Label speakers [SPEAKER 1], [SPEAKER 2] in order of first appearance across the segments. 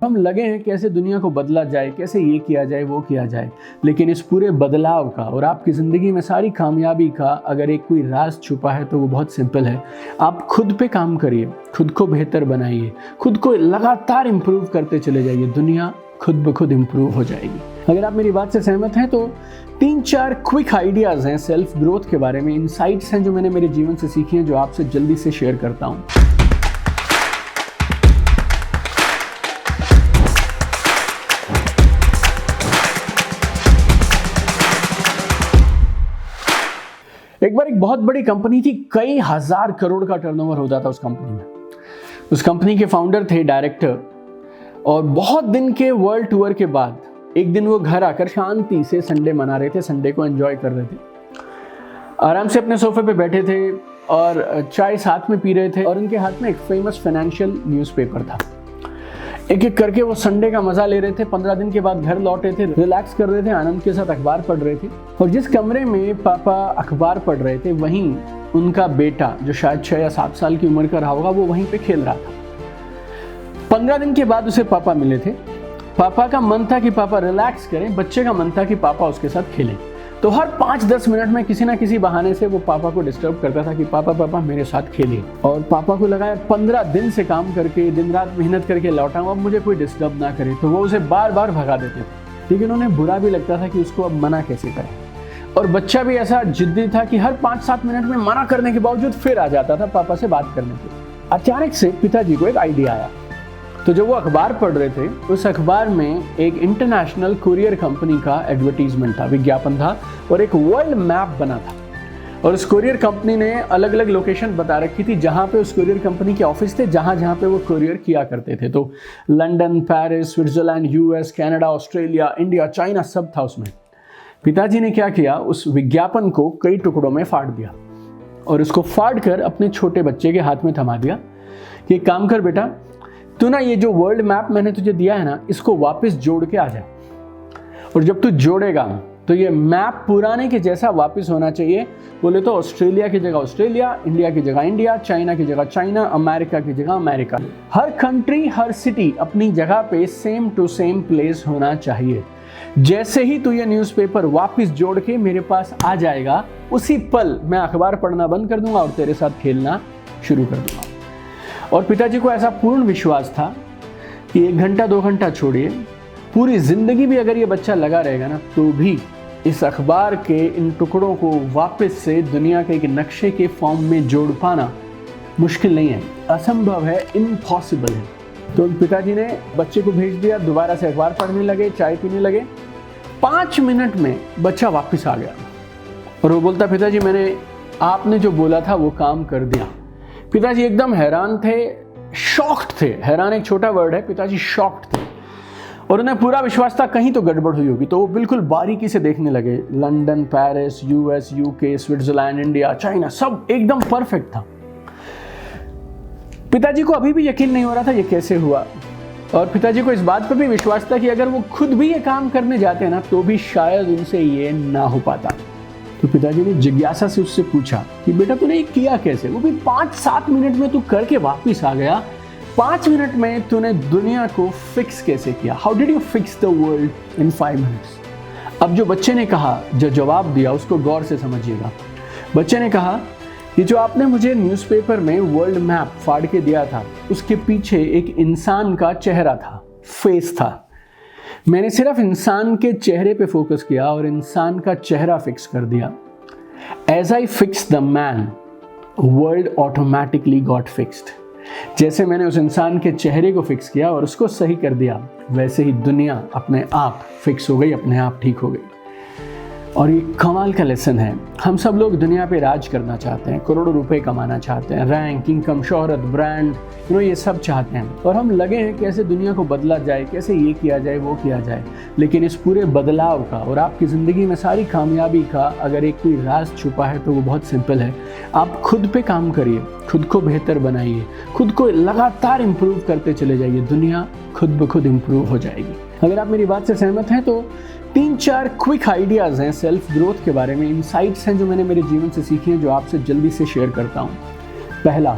[SPEAKER 1] हम लगे हैं कैसे दुनिया को बदला जाए, कैसे ये किया जाए वो किया जाए, लेकिन इस पूरे बदलाव का और आपकी ज़िंदगी में सारी कामयाबी का अगर एक कोई राज छुपा है तो वो बहुत सिंपल है। आप खुद पे काम करिए, खुद को बेहतर बनाइए, खुद को लगातार इम्प्रूव करते चले जाइए, दुनिया खुद ब खुद इम्प्रूव हो जाएगी। अगर आप मेरी बात से सहमत हैं तो 3-4 क्विक आइडियाज़ हैं सेल्फ ग्रोथ के बारे में, इनसाइट्स हैं जो मैंने मेरे जीवन से सीखी हैं, जो आपसे जल्दी से शेयर करता हूँ। एक बार एक बहुत बड़ी कंपनी थी, कई हजार करोड़ का टर्नओवर होता था उस कंपनी में। उस कंपनी के फाउंडर थे डायरेक्टर, और बहुत दिन के वर्ल्ड टूर के बाद एक दिन वो घर आकर शांति से संडे मना रहे थे, संडे को एंजॉय कर रहे थे, आराम से अपने सोफे पे बैठे थे और चाय साथ में पी रहे थे, और उनके हाथ में एक फेमस फाइनेंशियल न्यूज़पेपर था। एक एक करके वो संडे का मजा ले रहे थे। 15 दिन के बाद घर लौटे थे, रिलैक्स कर रहे थे, आनंद के साथ अखबार पढ़ रहे थे, और जिस कमरे में पापा अखबार पढ़ रहे थे वहीं उनका बेटा, जो शायद 6 या 7 साल की उम्र का रहा होगा, वो वहीं पे खेल रहा था। 15 दिन के बाद उसे पापा मिले थे। पापा का मन था कि पापा रिलैक्स करें, बच्चे का मन था कि पापा उसके साथ खेलें। तो हर 5-10 मिनट में किसी ना किसी बहाने से वो पापा को डिस्टर्ब करता था कि पापा मेरे साथ खेलिए। और पापा को लगा 15 दिन से काम करके, दिन रात मेहनत करके लौटा हूँ, अब मुझे कोई डिस्टर्ब ना करे, तो वो उसे बार बार भगा देते थे। लेकिन उन्हें बुरा भी लगता था कि उसको अब मना कैसे करें, और बच्चा भी ऐसा जिद्दी था कि हर 5-7 मिनट में मना करने के बावजूद फिर आ जाता था पापा से बात करने के लिए। अचानक से पिताजी को एक आइडिया आया। तो जब वो अखबार पढ़ रहे थे, उस अखबार में एक इंटरनेशनल कुरियर कंपनी का एडवर्टीजमेंट था, विज्ञापन था, और एक वर्ल्ड मैप बना था। और उस कुरियर कंपनी ने अलग अलग लोकेशन बता रखी थी जहाँ पे उस कुरियर कंपनी के ऑफिस थे, जहाँ पे वो कुरियर किया करते थे। तो London, Paris, Switzerland, US, Canada, Australia, India, China, सब था उसमें। पिताजी ने क्या किया, उस विज्ञापन को कई टुकड़ों में फाड़ दिया और उसको फाड़ कर अपने छोटे बच्चे के हाथ में थमा दिया कि एक काम कर बेटा, तू ना ये जो वर्ल्ड मैप मैंने तुझे दिया है ना, इसको वापस जोड़ के आ जा, और जब तू जोड़ेगा तो ये मैप पुराने के जैसा वापस होना चाहिए। बोले तो ऑस्ट्रेलिया की जगह ऑस्ट्रेलिया, इंडिया की जगह इंडिया, चाइना की जगह चाइना, अमेरिका की जगह अमेरिका। हर कंट्री, हर सिटी अपनी जगह पे सेम टू सेम प्लेस होना चाहिए। जैसे ही तू ये न्यूज़पेपर वापस जोड़ के मेरे पास आ जाएगा, उसी पल मैं अखबार पढ़ना बंद कर दूंगा और तेरे साथ खेलना शुरू कर दूंगा। और पिताजी को ऐसा पूर्ण विश्वास था कि 1 घंटा 2 घंटा छोड़िए, पूरी जिंदगी भी अगर ये बच्चा लगा रहेगा ना, तो भी इस अखबार के इन टुकड़ों को वापस से दुनिया के एक नक्शे के फॉर्म में जोड़ पाना मुश्किल नहीं है, असंभव है, इम्पॉसिबल है। तो पिताजी ने बच्चे को भेज दिया, दोबारा से अखबार पढ़ने लगे, चाय पीने लगे। 5 मिनट में बच्चा वापस आ गया और वो बोलता, पिताजी मैंने आपने जो बोला था वो काम कर दिया। पिताजी एकदम हैरान थे, शॉक्ड थे। हैरान एक छोटा वर्ड है, पिताजी शॉक्ड थे, और उन्हें पूरा विश्वास था कहीं तो गड़बड़ हुई होगी। तो वो बिल्कुल बारीकी से देखने लगे, London, Paris, US, UK, Switzerland, India, China, सब एकदम परफेक्ट था। पिताजी को अभी भी यकीन नहीं हो रहा था ये कैसे हुआ, और पिताजी को इस बात पर भी विश्वास था कि अगर वो खुद भी ये काम करने जाते ना, तो भी शायद उनसे ये ना हो पाता। तो पिताजी ने जिज्ञासा से उससे पूछा कि बेटा तूने ये किया कैसे? वो भी 5-7 मिनट में तू करके वापस आ गया। 5 मिनट में तूने दुनिया को फिक्स कैसे किया? How did you fix the world in 5 minutes? अब जो बच्चे ने कहा, जो जवाब दिया, उसको गौर से समझिएगा। बच्चे ने कहा कि जो आपने मुझे न्यूज़पेपर में वर्ल्ड मैप फाड़ के दिया था, उसके पीछे एक इंसान का चेहरा था, फेस था। मैंने सिर्फ इंसान के चेहरे पे फोकस किया और इंसान का चेहरा फिक्स कर दिया। As I fix the man, world automatically got fixed. जैसे मैंने उस इंसान के चेहरे को फिक्स किया और उसको सही कर दिया, वैसे ही दुनिया अपने आप फिक्स हो गई, अपने आप ठीक हो गई। और ये कमाल का लेसन है। हम सब लोग दुनिया पे राज करना चाहते हैं, करोड़ों रुपए कमाना चाहते हैं, रैंक, इनकम, शोहरत, ब्रांड, ये सब चाहते हैं, और हम लगे हैं कैसे दुनिया को बदला जाए, कैसे ये किया जाए वो किया जाए। लेकिन इस पूरे बदलाव का और आपकी ज़िंदगी में सारी कामयाबी का अगर एक कोई राज छुपा है तो वो बहुत सिंपल है। आप खुद पे काम करिए, खुद को बेहतर बनाइए, खुद को लगातार इम्प्रूव करते चले जाइए, दुनिया खुद ब खुद इम्प्रूव हो जाएगी। अगर आप मेरी बात से सहमत हैं तो 3-4 क्विक आइडियाज़ हैं सेल्फ ग्रोथ के बारे में, इनसाइट्स हैं जो मैंने मेरे जीवन से सीखी हैं, जो आपसे जल्दी से शेयर करता हूँ। पहला,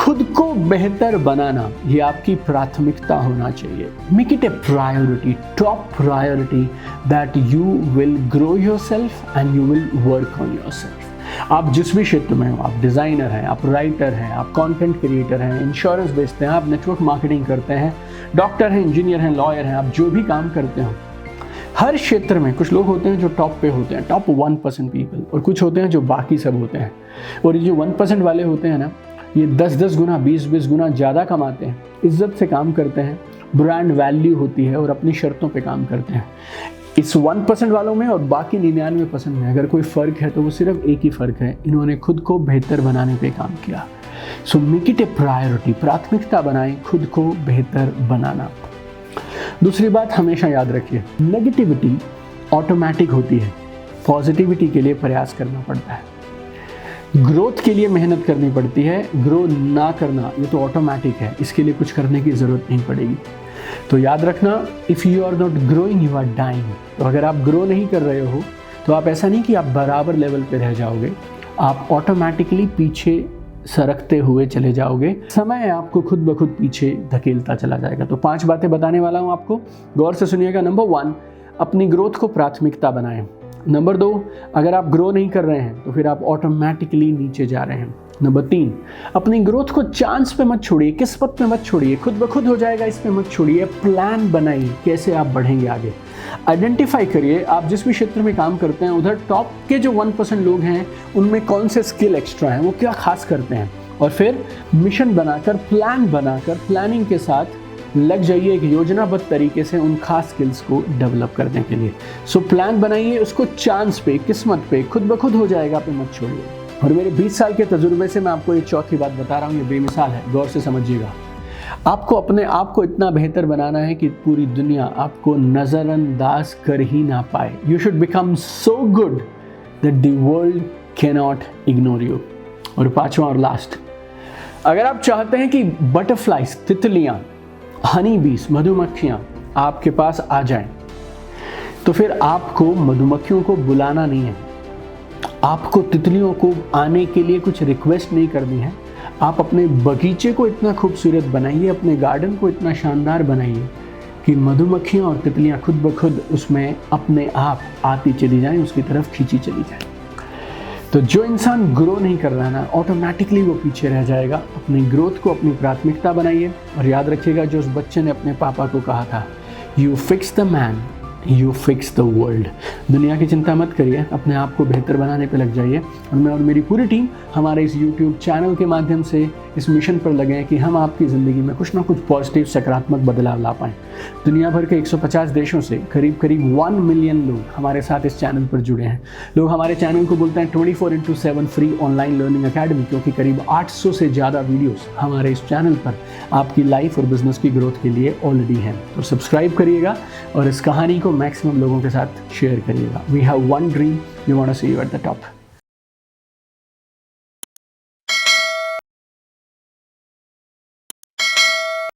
[SPEAKER 1] खुद को बेहतर बनाना ये आपकी प्राथमिकता होना चाहिए। Make it A priority, top priority, that you will grow yourself and you will work on yourself. आप जिस भी क्षेत्र में हो, आप डिज़ाइनर हैं, आप राइटर हैं, आप कंटेंट क्रिएटर हैं, इंश्योरेंस बेचते हैं, आप नेटवर्क मार्केटिंग करते हैं, डॉक्टर हैं, इंजीनियर हैं, लॉयर हैं, आप जो भी काम करते हो, हर क्षेत्र में कुछ लोग होते हैं जो टॉप पे होते हैं, टॉप 1% पीपल, और कुछ होते हैं जो बाकी सब होते हैं। और ये जो 1% वाले होते हैं ना, ये 10-10 गुना, 20-20 गुना ज़्यादा कमाते हैं, इज्जत से काम करते हैं, ब्रांड वैल्यू होती है और अपनी शर्तों पे काम करते हैं। इस 1% वालों में और बाकी 99% में अगर कोई फ़र्क है तो वो सिर्फ एक ही फ़र्क है, इन्होंने खुद को बेहतर बनाने पे काम किया। So make it A priority, प्राथमिकता बनाएं खुद को बेहतर बनाना। दूसरी बात हमेशा याद रखिए, नेगेटिविटी ऑटोमेटिक होती है, पॉजिटिविटी के लिए प्रयास करना पड़ता है। ग्रोथ के लिए मेहनत करनी पड़ती है, ग्रो ना करना ये तो ऑटोमेटिक है, इसके लिए कुछ करने की ज़रूरत नहीं पड़ेगी। तो याद रखना, if you are not growing you are dying. तो अगर आप ग्रो नहीं कर रहे हो तो आप ऐसा नहीं कि आप बराबर लेवल पे रह जाओगे, आप ऑटोमेटिकली पीछे सरकते हुए चले जाओगे, समय आपको खुद ब खुद पीछे धकेलता चला जाएगा। तो 5 बातें बताने वाला हूँ आपको, गौर से सुनिएगा। नंबर 1, अपनी ग्रोथ को प्राथमिकता बनाएं। नंबर 2, अगर आप ग्रो नहीं कर रहे हैं तो फिर आप ऑटोमेटिकली नीचे जा रहे हैं। नंबर 3, अपनी ग्रोथ को चांस पे मत छोड़िए, किस्मत पे मत छोड़िए, खुद ब खुद हो जाएगा इस पे मत छोड़िए। प्लान बनाइए कैसे आप बढ़ेंगे आगे। आइडेंटिफाई करिए आप जिस भी क्षेत्र में काम करते हैं उधर टॉप के जो 1% लोग हैं उनमें कौन से स्किल एक्स्ट्रा हैं, वो क्या खास करते हैं, और फिर मिशन बनाकर, प्लान बनाकर, प्लानिंग के साथ लग जाइए एक योजनाबद्ध तरीके से उन खास स्किल्स को डेवलप करने के लिए। सो प्लान बनाइए, उसको चांस पे, किस्मत पे, खुद ब खुद हो जाएगा पे मत छोड़िए। और मेरे 20 साल के तजुर्बे से मैं आपको ये चौथी बात बता रहा हूँ, ये बेमिसाल है, गौर से समझिएगा। आपको अपने आप को इतना बेहतर बनाना है कि पूरी दुनिया आपको नज़रअंदाज कर ही ना पाए। You should become so good that the world can not ignore you. और 5वां और लास्ट, अगर आप चाहते हैं कि बटरफ्लाइज, तितलियाँ, हनी बीस, मधुमक्खियाँ आपके पास आ जाएं, तो फिर आपको मधुमक्खियों को बुलाना नहीं है, आपको तितलियों को आने के लिए कुछ रिक्वेस्ट नहीं करनी है। आप अपने बगीचे को इतना खूबसूरत बनाइए, अपने गार्डन को इतना शानदार बनाइए कि मधुमक्खियाँ और तितलियाँ खुद ब खुद उसमें अपने आप आती चली जाएं, उसकी तरफ खींची चली जाएं। तो जो इंसान ग्रो नहीं कर रहा है ना, ऑटोमेटिकली वो पीछे रह जाएगा। अपनी ग्रोथ को अपनी प्राथमिकता बनाइए। और याद रखिएगा, जो उस बच्चे ने अपने पापा को कहा था, you fix the man, you fix the world. दुनिया की चिंता मत करिए, अपने आप को बेहतर बनाने पे लग जाइए। और मैं और मेरी पूरी टीम हमारे इस YouTube चैनल के माध्यम से इस मिशन पर लगे हैं कि हम आपकी ज़िंदगी में कुछ ना कुछ पॉजिटिव, सकारात्मक बदलाव ला पाएँ। दुनिया भर के 150 देशों से करीब 1 मिलियन लोग हमारे साथ इस चैनल पर जुड़े हैं। लोग हमारे चैनल को बोलते हैं 24/7 फ्री ऑनलाइन लर्निंग अकेडमी, क्योंकि करीब 800 से ज़्यादा वीडियोस हमारे इस चैनल पर आपकी लाइफ और बिजनेस की ग्रोथ के लिए ऑलरेडी हैं। तो सब्सक्राइब करिएगा और इस कहानी को मैक्सिमम लोगों के साथ शेयर करिएगा। We have one dream, we want to see you at the top.